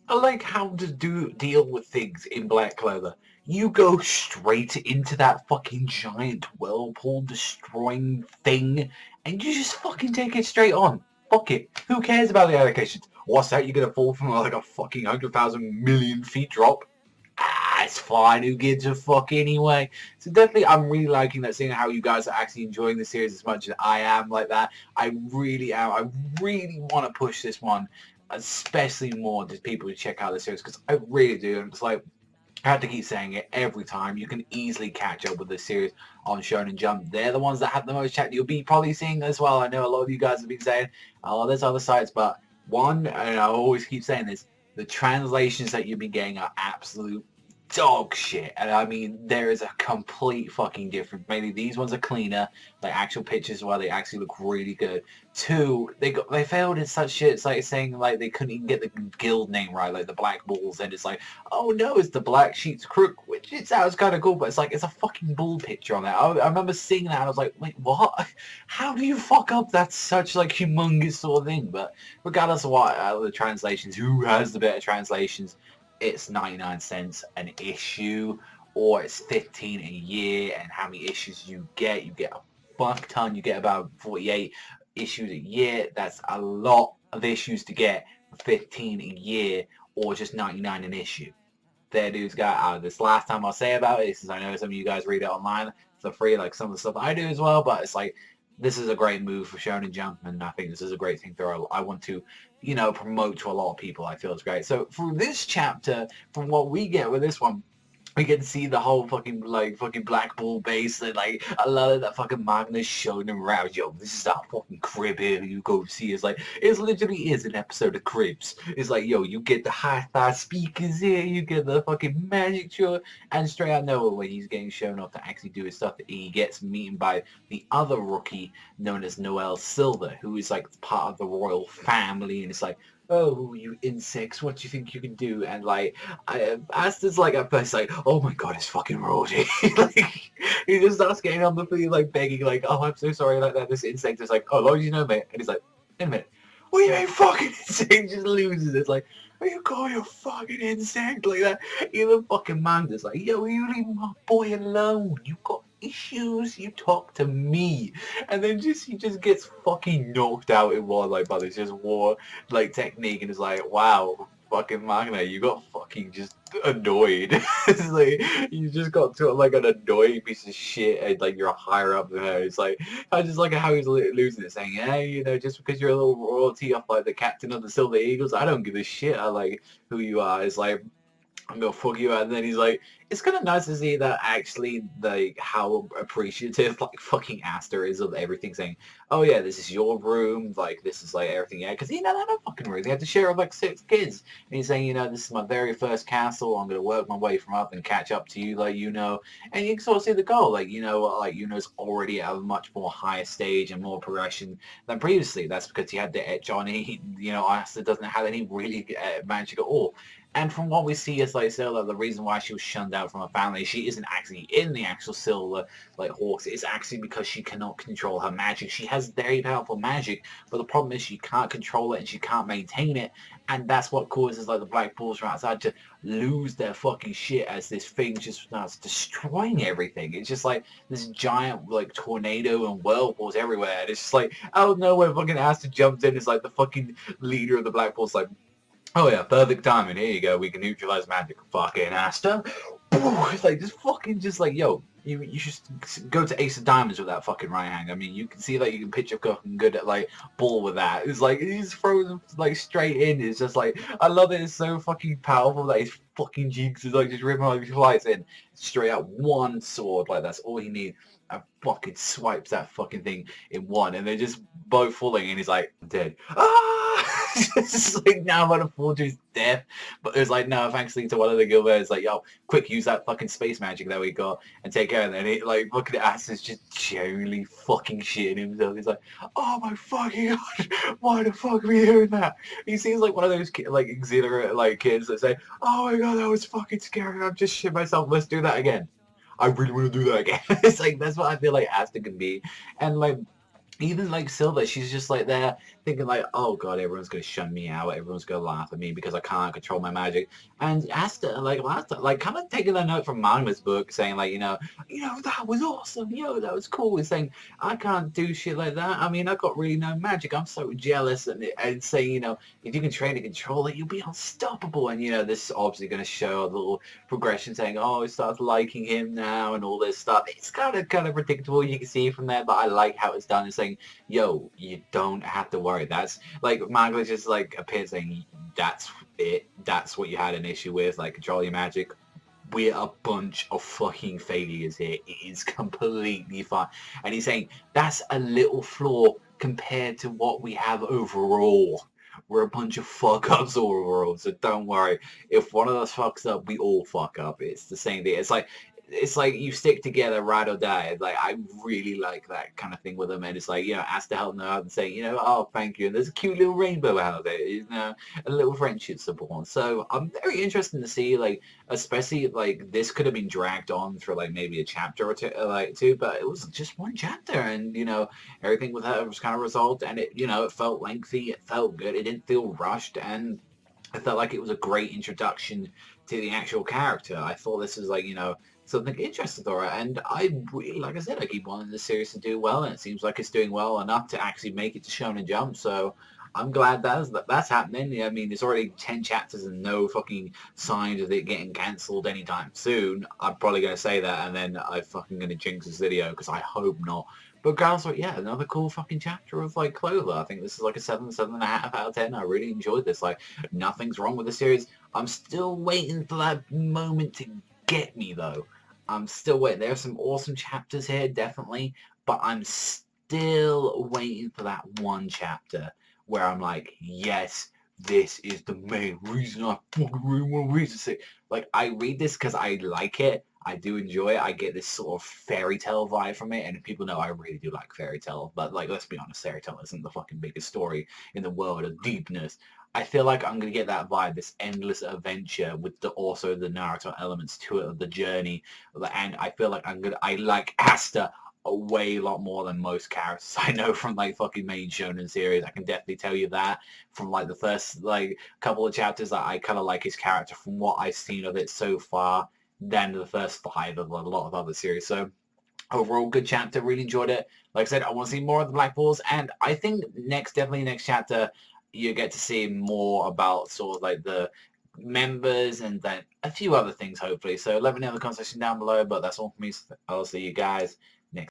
I like how to deal with things in Black Clover. You go straight into that fucking giant whirlpool destroying thing, and you just fucking take it straight on. Fuck it. Who cares about the allocations? What's that? You're gonna fall from like a fucking 100,000 million feet drop? It's fine. Who gives a fuck anyway? So definitely, I'm really liking that, seeing how you guys are actually enjoying the series as much as I am like that. I really am. I really want to push this one, especially more to people to check out the series, because I really do. And it's like, I have to keep saying it every time. You can easily catch up with this series on Shonen Jump. They're the ones that have the most chat. You'll be probably seeing as well. I know a lot of you guys have been saying, oh, there's other sites, but one, and I always keep saying this, the translations that you've been getting are absolute dog shit. And I mean, there is a complete fucking difference. Maybe these ones are cleaner, like actual pictures where they actually look really good. Two, they failed in such shit. It's like saying like they couldn't even get the guild name right, like the Black Bulls, and it's like, oh no, it's the Black Sheep's Crook, which it sounds kind of cool, but it's like it's a fucking bull picture on that. I remember seeing that and I was like, wait, what? How do you fuck up that such like humongous sort of thing? But regardless of what the translations, who has the better translations? It's 99 cents an issue, or it's 15 a year, and how many issues you get a fuck ton. You get about 48 issues a year. That's a lot of issues to get for 15 a year, or just 99 an issue. There, dudes, got out of this. Last time I'll say about it, since I know some of you guys read it online for free, like some of the stuff I do as well, but it's like, this is a great move for Shonen Jump, and I think this is a great thing for I want to, promote to a lot of people. I feel it's great. So for this chapter, from what we get with this one, we can see the whole fucking Black Ball base, and like a lot of that fucking manga showing them around. Yo, this is our fucking crib here. You go see. It's like it literally is an episode of Cribs. It's like, yo, you get the hi-fi speakers here, you get the fucking magic show, and straight out nowhere when he's getting shown off to actually do his stuff, he gets meeting by the other rookie known as Noel Silver, who is like part of the royal family, and it's like, oh, you insects, what do you think you can do? And like, Asta's like at first like, oh my god, it's fucking royalty. Like, he just starts getting on the feet, like begging, like, oh, I'm so sorry, like that. This insect is like, oh, long as you know, mate. And he's like, in a minute, what do you mean fucking insect? Just loses. It's like, what you call your fucking insect like that? Even fucking Manga's like, yo, you leave my boy alone. You got issues, you talk to me. And then he just gets fucking knocked out in one, like, by this just war like technique, and it's like, wow, fucking Magna, you got fucking just annoyed. It's like you just got to like an annoying piece of shit, and like you're higher up than her. It's like, I just like how he's losing it, saying, yeah, just because you're a little royalty off like the captain of the Silver Eagles, I don't give a shit. I like who you are. It's like, I'm gonna fuck you. And then he's like, it's kind of nice to see that actually, like, how appreciative like fucking Asta is of everything, saying, oh yeah, this is your room, like this is like everything, yeah, because they had a fucking room. They had to share with like 6 kids, and he's saying, this is my very first castle. I'm gonna work my way from up and catch up to you, like, and you can sort of see the goal, like, Yuno's already at a much more higher stage and more progression than previously. That's because he had the etch on. Asta doesn't have any really magic at all. And from what we see as like Silver, the reason why she was shunned out from her family, she isn't actually in the actual Silver like Hawks. It's actually because she cannot control her magic. She has very powerful magic, but the problem is she can't control it and she can't maintain it. And that's what causes like the Black Bulls from outside to lose their fucking shit as this thing just starts destroying everything. It's just like this giant like tornado and whirlpools everywhere. And it's just like out of nowhere, fucking Asta jumps in. It's like the fucking leader of the Black Bulls, like, oh yeah, perfect timing. Here you go. We can neutralize magic. Fucking Asta. It's like just like, yo, you should go to Ace of Diamonds with that fucking right hand. I mean, you can see that you can pitch a fucking good at like ball with that. It's like he's frozen like straight in. It's just like, I love it. It's so fucking powerful that his fucking cheeks is like just ripping all these flights in straight out one sword. Like that's all he needs. And fucking swipes that fucking thing in one, and they're just both falling, and he's like, I'm dead. Ah! It's like, now I'm gonna fall to his death. But it was like, no, thankfully to one of the Gilbert, it's like, yo, quick, use that fucking space magic that we got and take care of it. And it, like, look at Ass is just genuinely fucking shitting himself. He's like, oh my fucking god, why the fuck are we doing that? He seems like one of those like exhilarate like kids that say, oh my god, that was fucking scary, I'm just shit myself, let's do that again. I really want to do that again. It's like, that's what I feel like Asta can be. And like, even like Silver, she's just like there thinking like, oh god, everyone's gonna shun me out, everyone's gonna laugh at me because I can't control my magic. And Asta, like kind of taking a note from Manga's book, saying like, that was awesome, that was cool. He's saying I can't do shit like that. I mean, I got really no magic. I'm so jealous, and saying, if you can train to control it, you'll be unstoppable. And this is obviously gonna show a little progression, saying, oh, he starts liking him now and all this stuff. It's kind of predictable. You can see from there, but I like how it's done. It's saying, yo, you don't have to worry. That's like Manga just like appears saying that's it. That's what you had an issue with. Like, control your magic. We're a bunch of fucking failures here. It is completely fine. And he's saying that's a little flaw compared to what we have overall. We're a bunch of fuck ups overall, so don't worry. If one of us fucks up, we all fuck up. It's the same thing. It's like you stick together, ride or die. Like, I really like that kind of thing with them, and it's like, ask to help them out and say, oh, thank you. And there's a cute little rainbow out there, a little friendship support. So I'm very interested to see, like, especially like this could have been dragged on for like maybe a chapter or two, but it was just one chapter, and everything with her was kind of resolved, and it felt lengthy, it felt good, it didn't feel rushed, and I felt like it was a great introduction to the actual character. I thought this was like, something interesting for her, and I really, like I said, I keep wanting this series to do well, and it seems like it's doing well enough to actually make it to Shonen Jump, so I'm glad that's happening. I mean, there's already 10 chapters and no fucking signs of it getting cancelled anytime soon. I'm probably going to say that, and then I'm fucking going to jinx this video, because I hope not. But guys, like, yeah, another cool fucking chapter of, like, Clover. I think this is like a 7.5 out of 10. I really enjoyed this. Like, nothing's wrong with the series. I'm still waiting for that moment to get me, though. I'm still waiting. There are some awesome chapters here, definitely, but I'm still waiting for that one chapter where I'm like, yes, this is the main reason I fucking really want to read this. Like, I read this because I like it. I do enjoy it. I get this sort of fairy tale vibe from it, and people know I really do like fairy tale. But, like, let's be honest, fairy tale isn't the fucking biggest story in the world of deepness. I feel like I'm gonna get that vibe, this endless adventure with also the Naruto elements to it, of the journey, and I feel like I like Asta a way lot more than most characters I know from like fucking main shonen series. I can definitely tell you that from like the first like couple of chapters that I kind of like his character from what I've seen of it so far than the first 5 of a lot of other series. So overall, good chapter. Really enjoyed it. Like I said, I want to see more of the Black Balls, and I think definitely next chapter, you get to see more about sort of like the members and then a few other things, hopefully. So let me know in the comment section down below. But that's all from me. I'll see you guys